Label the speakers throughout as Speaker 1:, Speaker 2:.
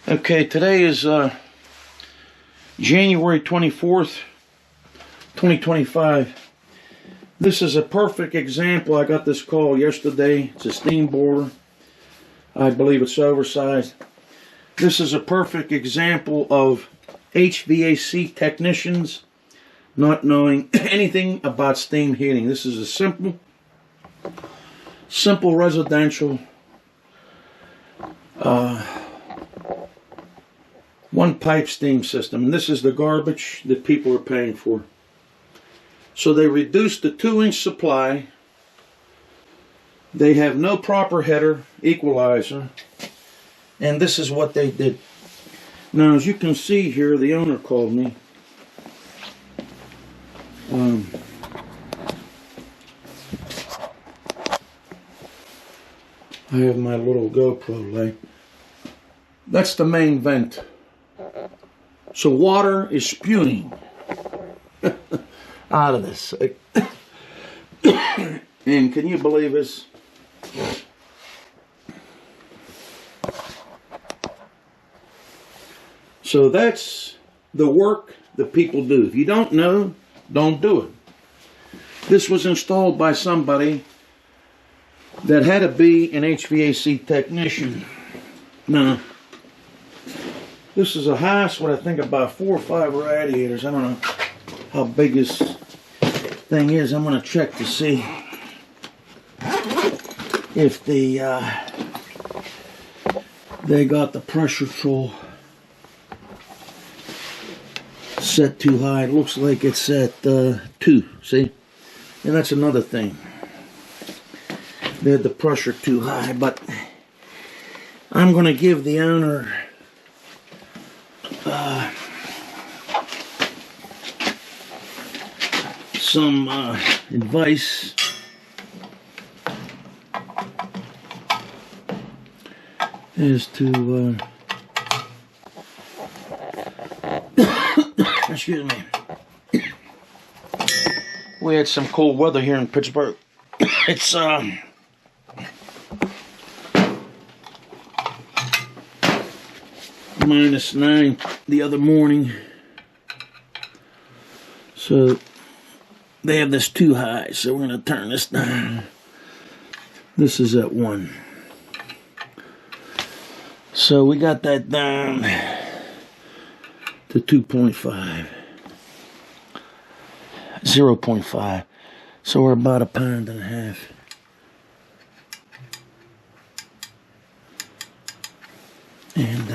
Speaker 1: Okay, today is January 24th, 2025. This is a perfect example. I got this call yesterday. It's a steam boiler. I believe it's oversized. This is a perfect example of HVAC technicians not knowing anything about steam heating. This is a simple residential one pipe steam system, and this is the garbage that people are paying for. So they reduced the 2-inch supply. They have no proper header equalizer, and this is what they did. Now, as you can see here, the owner called me. I have my little GoPro light. That's the main vent. So water is spewing out of this. And can you believe this? So that's the work that people do. If you don't know, don't do it. This was installed by somebody that had to be an HVAC technician. Now, this is a house with, I think, about 4 or 5 radiators. I don't know how big this thing is. I'm going to check to see if they got the pressure control set too high. It looks like it's at 2, see? And that's another thing. They had the pressure too high, but I'm going to give the owner some advice. As to excuse me. We had some cold weather here in Pittsburgh. It's -9 the other morning. So they have this too high, so we're going to turn this down. This is at 1. So we got that down to 2.5. 0.5. So we're about 1.5 pounds. And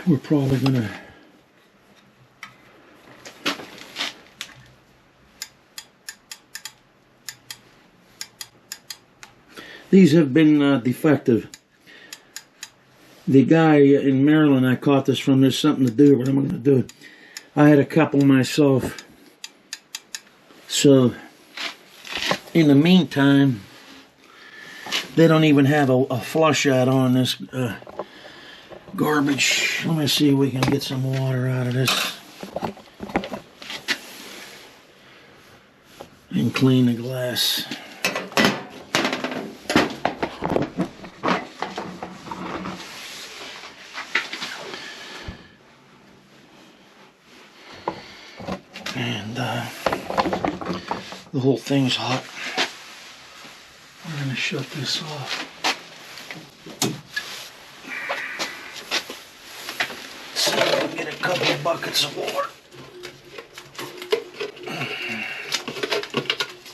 Speaker 1: we're probably going to these have been defective. The guy in Maryland I caught this from, there's something to do, but I'm going to do it. I had a couple myself. So, in the meantime, they don't even have a flush out on this garbage. Let me see if we can get some water out of this and clean the glass. And the whole thing's hot. I'm going to shut this off. See if I can get a couple of buckets of water.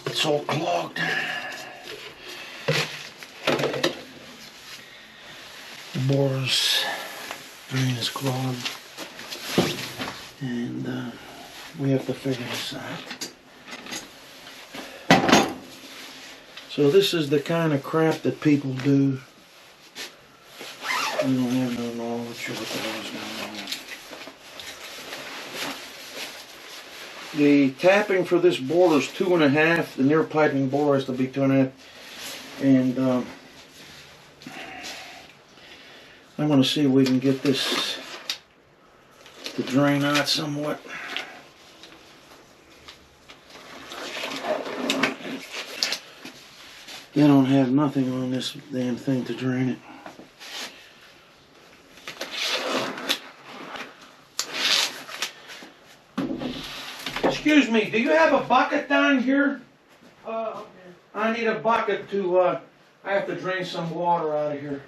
Speaker 1: It's all clogged. The bore's drain is clogged. And we have to figure this out. So this is the kind of crap that people do. We don't have no knowledge of what the hell is going on. The tapping for this boiler is 2.5. The near piping boiler has to be 2.5. And I'm going to see if we can get this to drain out somewhat. They don't have nothing on this damn thing to drain it. Excuse me, do you have a bucket down here?
Speaker 2: Okay.
Speaker 1: I need a bucket to, I have to drain some water out of here.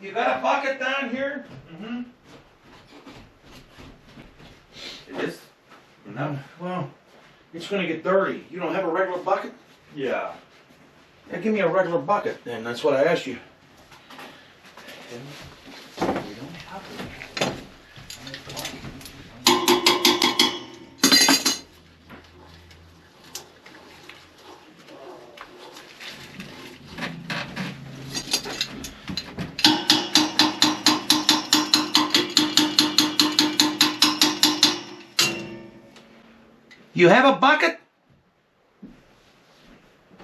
Speaker 1: You got a bucket down here?
Speaker 2: Mm-hmm. It is? No.
Speaker 1: Well, it's gonna get dirty. You don't have a regular bucket?
Speaker 2: Yeah.
Speaker 1: Yeah, give me a regular bucket then. That's what I asked you.
Speaker 2: We don't have it.
Speaker 1: You have a bucket?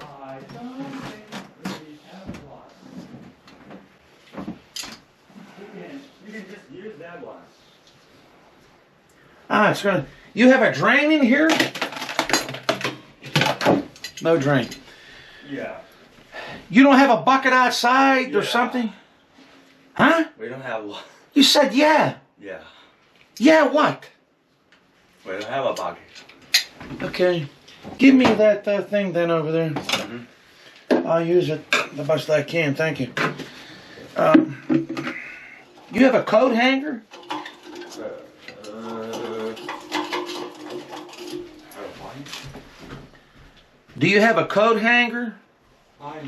Speaker 2: I don't think we have one. You can just use that one.
Speaker 1: Ah, it's gonna. You have a drain in here? No drain.
Speaker 2: Yeah.
Speaker 1: You don't have a bucket outside or
Speaker 2: Yeah.
Speaker 1: something? Huh?
Speaker 2: We don't have one.
Speaker 1: You said yeah.
Speaker 2: Yeah.
Speaker 1: Yeah, what?
Speaker 2: We don't have a bucket.
Speaker 1: Okay. Give me that thing then over there.
Speaker 2: Mm-hmm.
Speaker 1: I'll use it the best I can. Thank you. You have a coat hanger? Do you have a coat hanger?
Speaker 2: I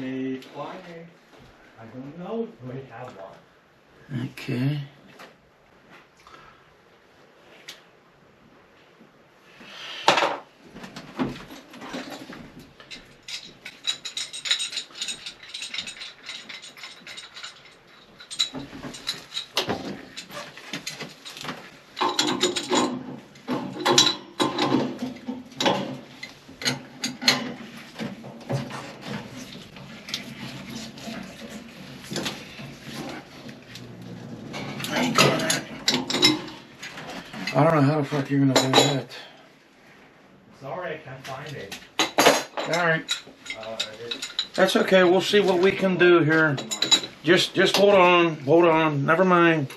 Speaker 2: don't know if we have one.
Speaker 1: Okay. I don't know how the fuck you're gonna do that.
Speaker 2: Sorry, I can't find it.
Speaker 1: Alright. That's okay, we'll see what we can do here. Just hold on, never mind.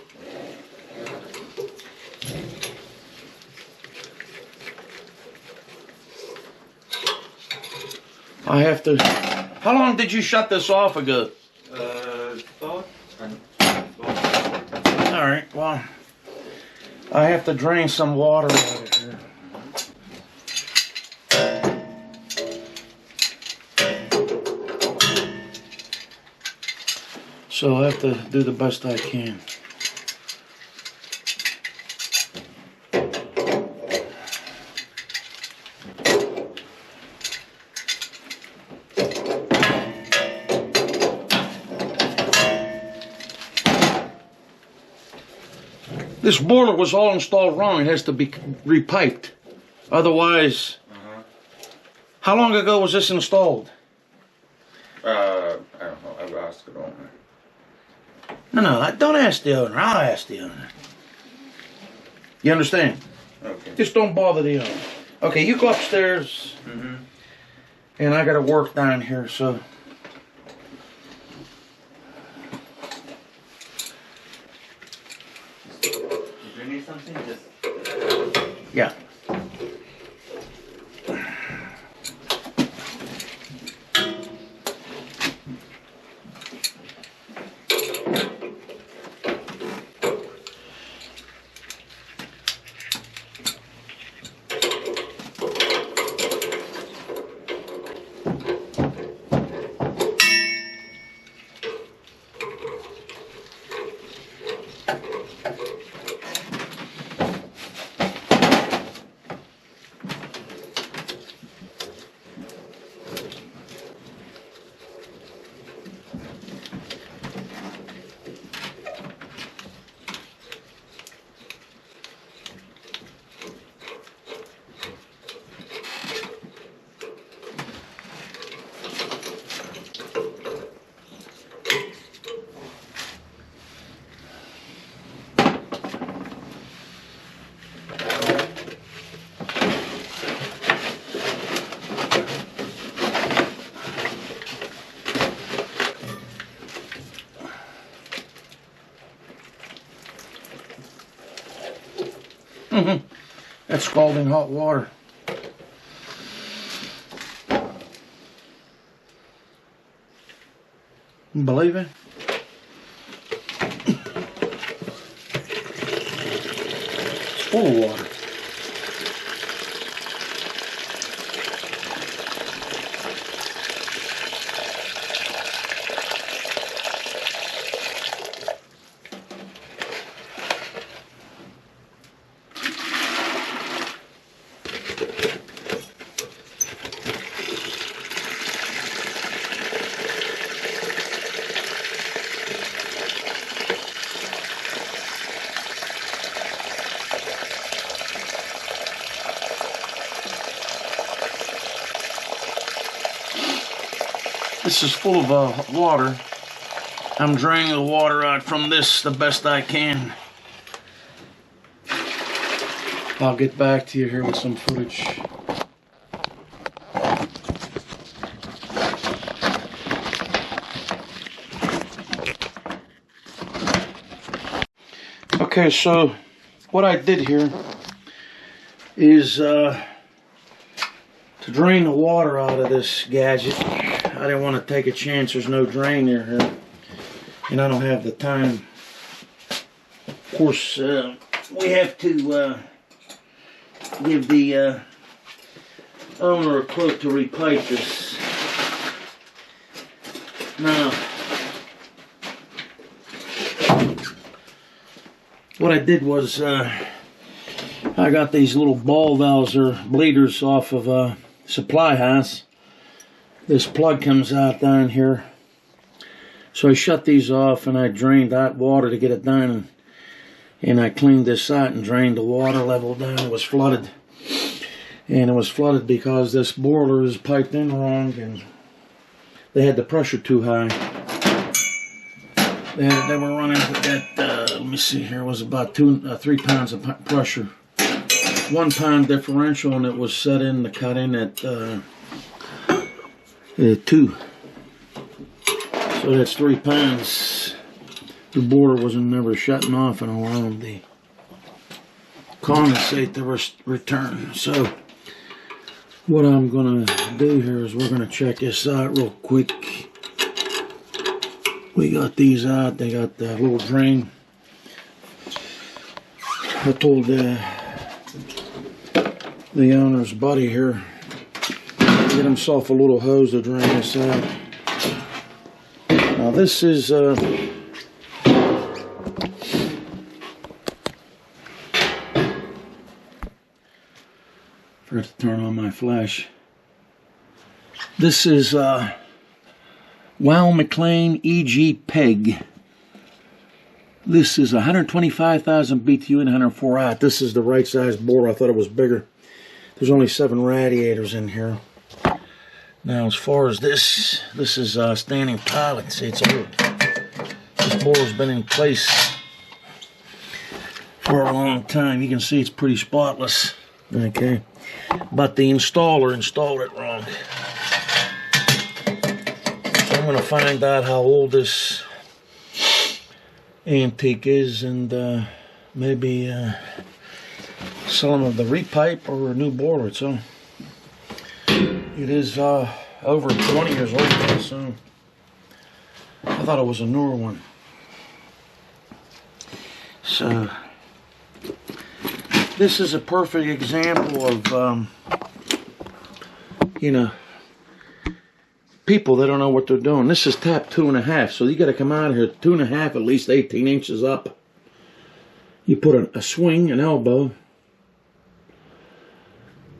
Speaker 1: I have to. How long did you shut this off ago? Alright, well, I have to drain some water out of here. So I have to do the best I can. This boiler was all installed wrong. It has to be repiped. Otherwise, how long ago was this installed?
Speaker 2: I don't know. I've asked the owner.
Speaker 1: No, don't ask the owner. I'll ask the owner. You understand?
Speaker 2: Okay.
Speaker 1: Just don't bother the owner. Okay, you go upstairs.
Speaker 2: Mm-hmm.
Speaker 1: And I gotta work down here, so.
Speaker 2: If you need something, just.
Speaker 1: Yeah. That's scalding hot water. You believe it? It's full of water. This is full of water. I'm draining the water out from this the best I can. I'll get back to you here with some footage. Okay, so what I did here is to drain the water out of this gadget. I didn't want to take a chance. There's no drain near here, and I don't have the time. Of course, we have to give the owner a quote to repipe this. Now, what I did was I got these little ball valves or bleeders off of a supply house. This plug comes out down here. So I shut these off and I drained that water to get it down. And I cleaned this out and drained the water level down. It was flooded. And it was flooded because this boiler is piped in wrong and they had the pressure too high. They were running with that, let me see here, it was about 3 pounds of pressure. 1 pound differential, and it was set in to cut in at 2. So that's 3 pounds. The boiler wasn't never shutting off and allowing the condensate to return. So what I'm going to do here is we're going to check this out real quick. We got these out. They got the little drain. I told the owner's buddy here to get himself a little hose to drain this out. Now this is forgot to turn on my flash. This is Weil Mclain EG PEG. This is 125,000 BTU and 104 out. This is the right size bore. I thought it was bigger. There's only 7 radiators in here. Now, as far as this is standing pilot. See, it's old. This bore's been in place for a long time. You can see it's pretty spotless. Okay, but the installer installed it wrong. So I'm going to find out how old this antique is and maybe sell them the repipe or a new boiler. So it is over 20 years old now, so I thought it was a newer one. So this is a perfect example of you know, people that don't know what they're doing. This is tap 2.5, so you got to come out of here 2.5, at least 18 inches up. You put a swing, an elbow,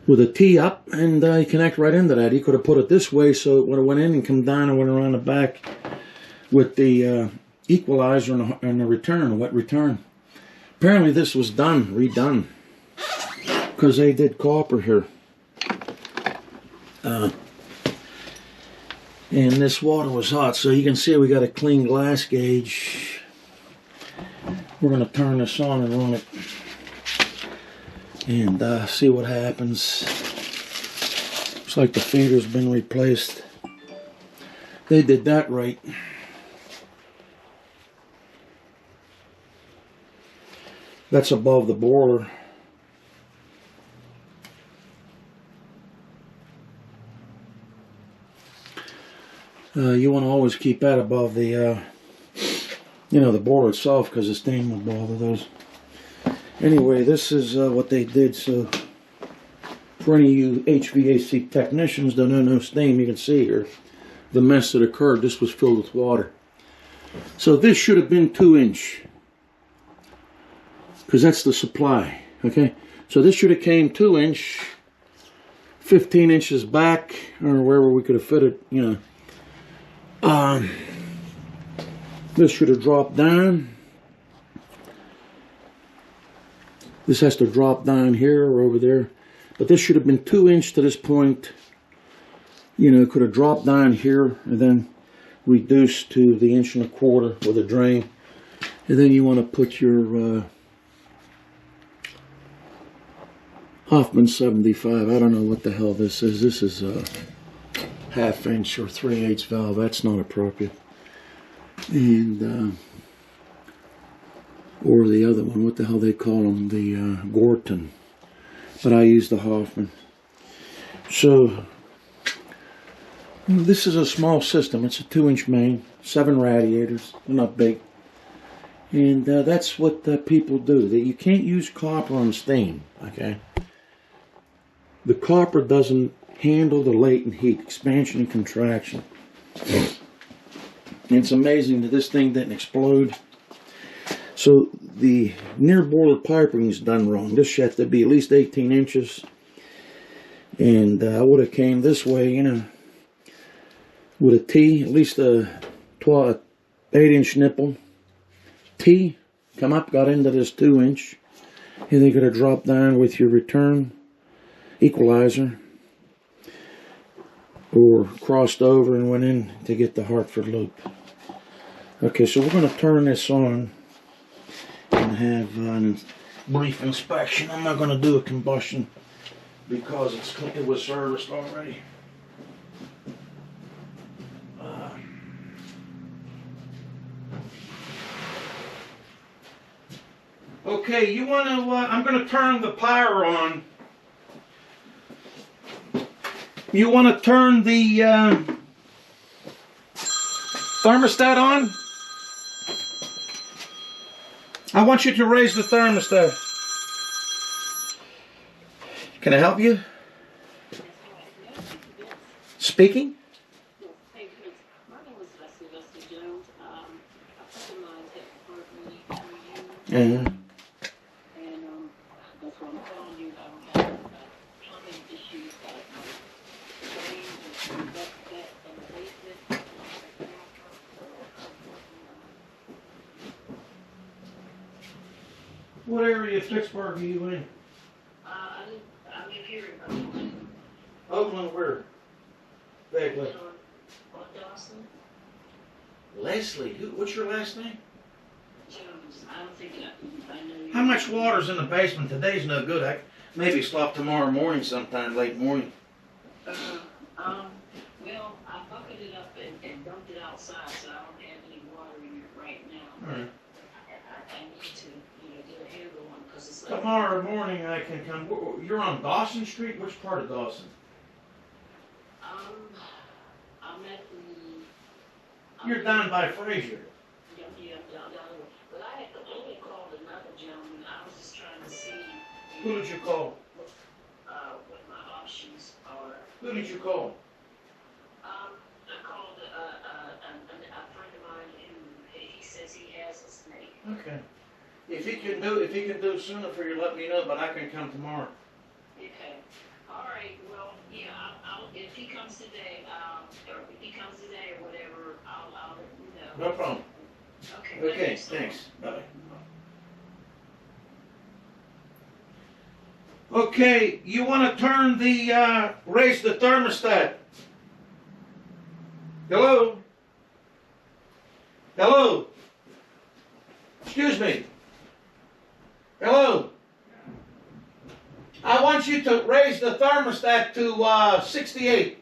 Speaker 1: with a T up, and you connect right into that. You could have put it this way so it would have went in and come down and went around the back with the equalizer and the return, wet return. Apparently this was redone, because they did copper here. And this water was hot, so you can see we got a clean glass gauge. We're going to turn this on and run it and see what happens. Looks like the feeder's been replaced. They did that right. That's above the boiler. You want to always keep that above the, the board itself, because the steam would bother those. Anyway, this is what they did. So for any of you HVAC technicians that know no steam, you can see here the mess that occurred. This was filled with water. So this should have been 2-inch, because that's the supply. Okay, so this should have came 2-inch, 15 inches back, or wherever we could have fit it. This should have dropped down. This has to drop down here or over there. But this should have been 2-inch to this point. Could have dropped down here and then reduced to the 1.25 with a drain. And then you want to put your Hoffman 75. I don't know what the hell this is. This is a 1/2 inch or 3/8 valve. That's not appropriate. And or the other one, what the hell they call them, the Gorton. But I use the Hoffman. So this is a small system. It's a 2-inch main, 7 radiators. They're not big. And that's what people do. You can't use copper on steam. Okay. The copper doesn't handle the latent heat, expansion and contraction. And it's amazing that this thing didn't explode. So the near boiler piping is done wrong. This should have to be at least 18 inches. And I would have came this way, with a T, at least a 8-inch nipple. T, come up, got into this 2-inch. And they could have dropped down with your return equalizer. Or crossed over and went in to get the Hartford loop. Okay, so we're going to turn this on and have a brief inspection. I'm not going to do a combustion because it was serviced already. Okay, you want to, I'm going to turn the power on. You want to turn the thermostat on? I want you to raise the thermostat. Can I help you? Speaking? Yeah. What area of Pittsburgh are you in?
Speaker 3: I live here in Oakland.
Speaker 1: Oakland, where? Vaguely.
Speaker 3: Dawson?
Speaker 1: Leslie, what's your last name?
Speaker 3: Jones. I don't think I know you.
Speaker 1: How much water's in the basement? Today's no good. I maybe stop tomorrow morning sometime, late morning.
Speaker 3: Well, I bucketed it up and dumped it outside, so I don't have any water in it right now.
Speaker 1: All right.
Speaker 3: I need to, get a handle on it because it's like...
Speaker 1: Tomorrow morning I can come. You're on Dawson Street? Which part of Dawson?
Speaker 3: I'm at the...
Speaker 1: You're down by Frazier.
Speaker 3: Yeah, down. But I had called another gentleman. I was just trying to see...
Speaker 1: Who did you call?
Speaker 3: What my options are.
Speaker 1: Who did you call?
Speaker 3: I called a friend of mine who he says he has a snake.
Speaker 1: Okay. If he can do it sooner for you, let me know. But I can come tomorrow.
Speaker 3: Okay. All right. Well, yeah. I'll if he comes today, or if he comes today or whatever, I'll let you know.
Speaker 1: No problem.
Speaker 3: Okay.
Speaker 1: Okay. Thanks. Bye. Okay. You want to turn the raise the thermostat? Hello. Hello. Excuse me. Hello. I want you to raise the thermostat to 68.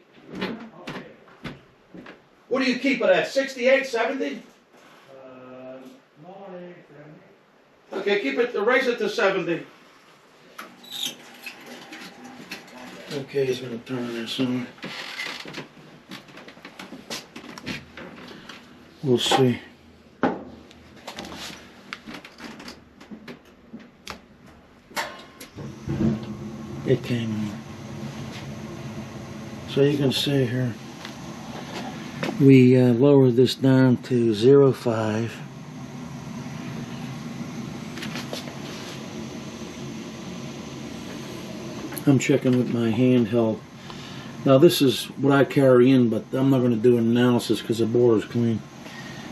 Speaker 1: What do you keep it at? 68, 70? Okay, raise it to 70. Okay, he's going to turn this on. We'll see. It came on. So you can see here, we lowered this down to 0.5. I'm checking with my handheld. Now this is what I carry in, but I'm not going to do an analysis because the bore is clean.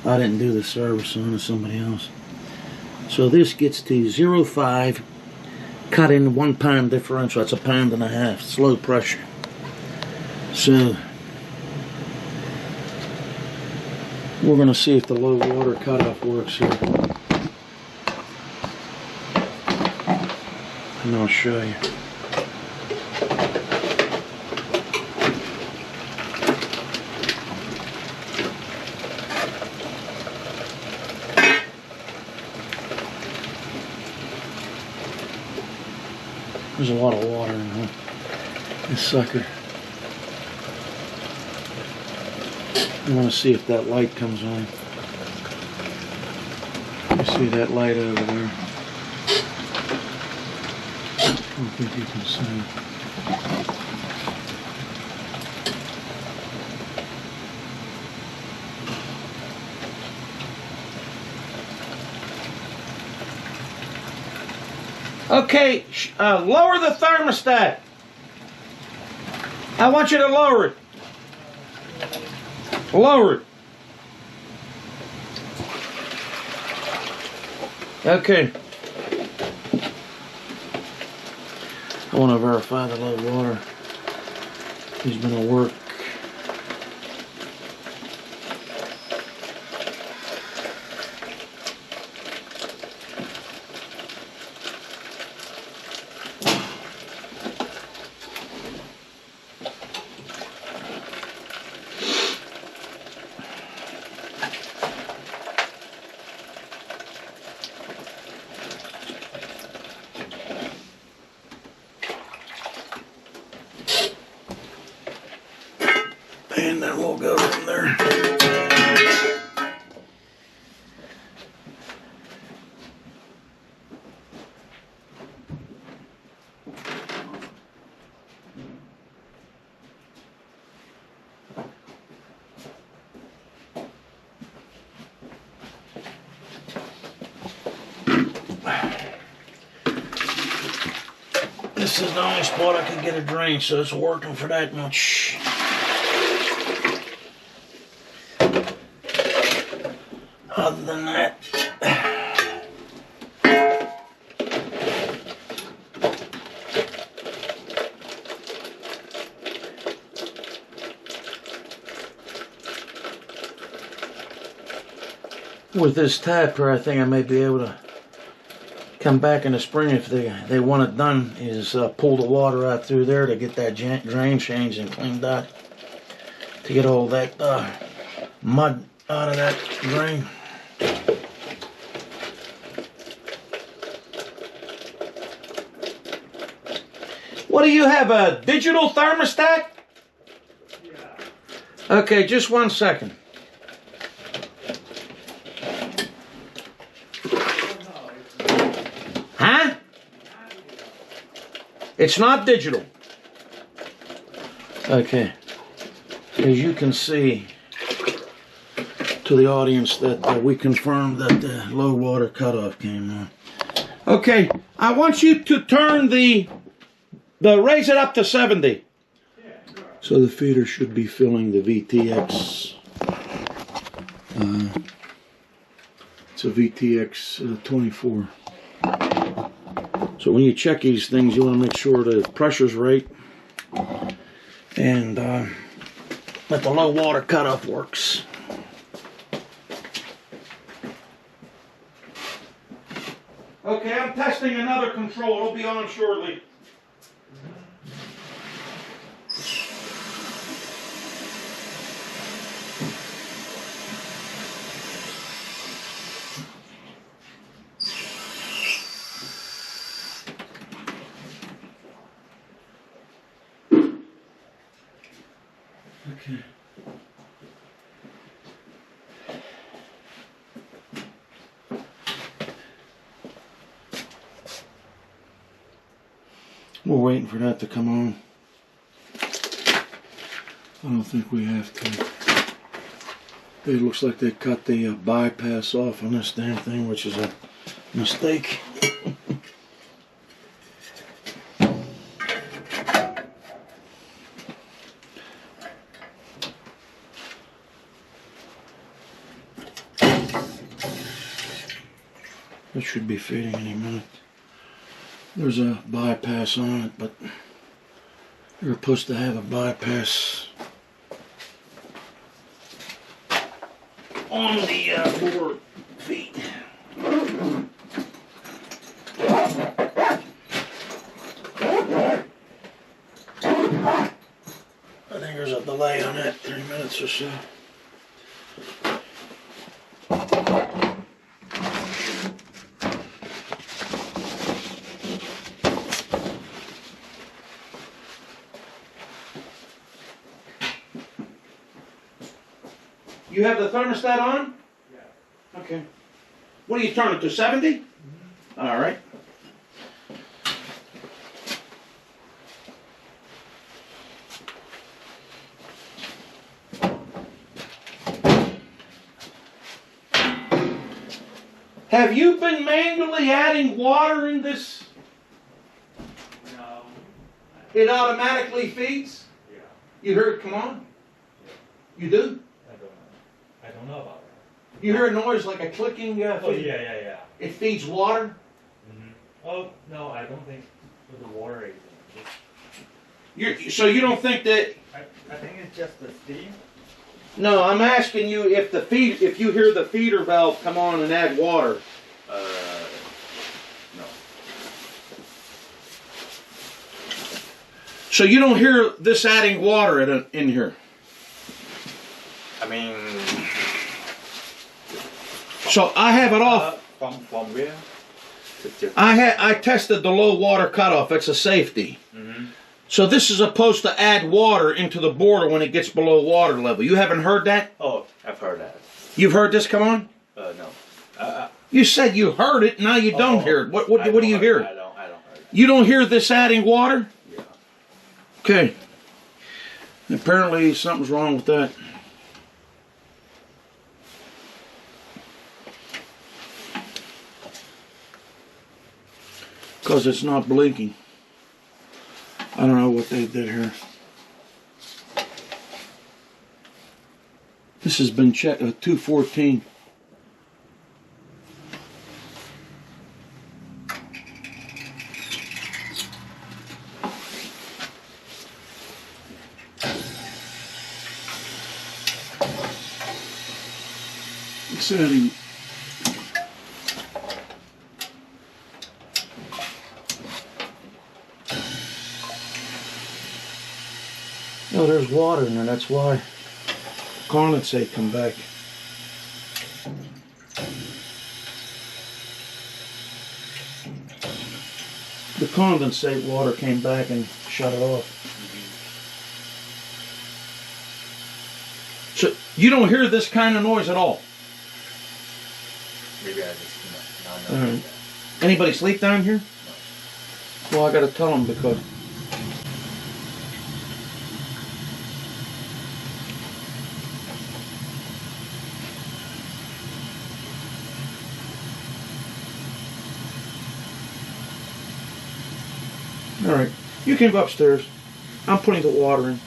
Speaker 1: I didn't do the service on it, somebody else. So this gets to 0.5, cut in 1 pound differential. That's 1.5 pounds, slow pressure. So we're going to see if the low water cutoff works here. And I'll show you. There's a lot of water in this sucker. I want to see if that light comes on. You see that light over there? I don't think you can see it. Okay, lower the thermostat. I want you to lower it. Lower it. Okay. I want to verify the low water is going to work. And then we'll go from there. This is the only spot I could get a drain, so it's working for that much. Other than that, with this tapper, I think I may be able to come back in the spring if they want it done, is pull the water out through there to get that drain changed and cleaned out, to get all that mud out of that drain. What do you have, a digital thermostat? Yeah. Okay, just 1 second. Huh? It's not digital. Okay. As you can see, to the audience, that we confirmed that the low water cutoff came on. Okay, I want you to turn raise it up to 70. So the feeder should be filling the VTX. It's a VTX 24. So when you check these things, you want to make sure the pressure's right and that the low water cutoff works. Okay, I'm testing another control. It'll be on shortly. Okay. We're waiting for that to come on. I don't think we have to. It looks like they cut the bypass off on this damn thing, which is a mistake. It should be fitting any minute. There's a bypass on it, but you're supposed to have a bypass on the board feet. I think there's a delay on that, 3 minutes or so. You have the thermostat on? Yeah. Okay. What do you turn it to, 70? Mm-hmm. All right. Have you been manually adding water in this?
Speaker 4: No.
Speaker 1: It automatically feeds?
Speaker 4: Yeah.
Speaker 1: You heard it come on?
Speaker 4: Yeah.
Speaker 1: You do?
Speaker 4: I don't know about that.
Speaker 1: You hear a noise like a clicking?
Speaker 4: Oh, yeah.
Speaker 1: It feeds water?
Speaker 4: Mm-hmm. Oh, no, I don't think with the water agent.
Speaker 1: So you don't think that?
Speaker 4: I think it's just the steam.
Speaker 1: No, I'm asking you if if you hear the feeder valve come on and add water.
Speaker 2: No.
Speaker 1: So you don't hear this adding water in here?
Speaker 2: I mean,
Speaker 1: So I have it off.
Speaker 2: from where?
Speaker 1: I tested the low water cutoff. It's a safety.
Speaker 2: Mm-hmm.
Speaker 1: So this is supposed to add water into the boiler when it gets below water level. You haven't heard that?
Speaker 2: Oh, I've heard that.
Speaker 1: You've heard this come on?
Speaker 2: No.
Speaker 1: You said you heard it. Now you don't hear it. What do you hear?
Speaker 2: I don't hear it.
Speaker 1: You don't hear this adding water?
Speaker 2: Yeah.
Speaker 1: Okay. Apparently something's wrong with that. Because it's not blinking. I don't know what they did here. This has been checked at 214. It's adding. No, there's water in there, that's why condensate come back. The condensate water came back and shut it off. So you don't hear this kind of noise at all?
Speaker 2: Maybe I just not know.
Speaker 1: Alright. Anybody sleep down here? Well, I gotta tell them because alright, you can go upstairs. I'm putting the water in.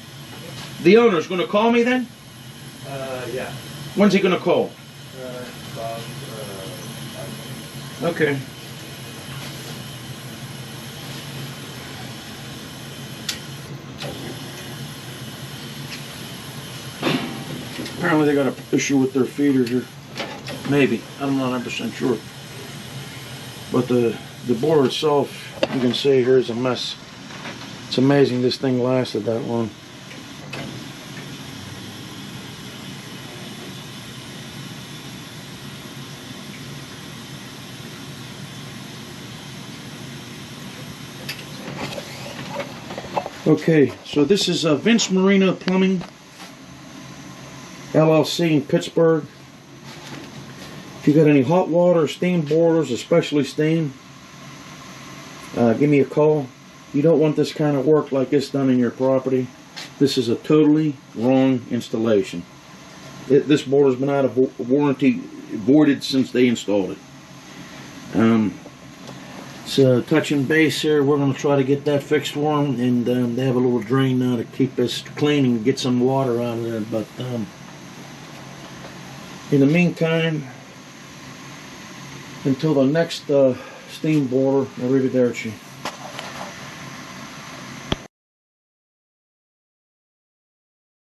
Speaker 1: The owner's going to call me then?
Speaker 4: Yeah.
Speaker 1: When's he going to call?
Speaker 4: About,
Speaker 1: Okay. Apparently they got an issue with their feeder here. Maybe. I'm not 100% sure. But the board itself, you can see here, is a mess. It's amazing this thing lasted that long. Okay, so this is Vince Marina Plumbing, LLC in Pittsburgh. If you got any hot water, steam boilers, especially steam, give me a call. You don't want this kind of work like this done in your property. This is a totally wrong installation. This boiler's been out of warranty, voided since they installed it. So touching base here, we're going to try to get that fixed for them, and they have a little drain now to keep us clean and get some water out of there. But in the meantime, until the next steam boiler, arrivederci.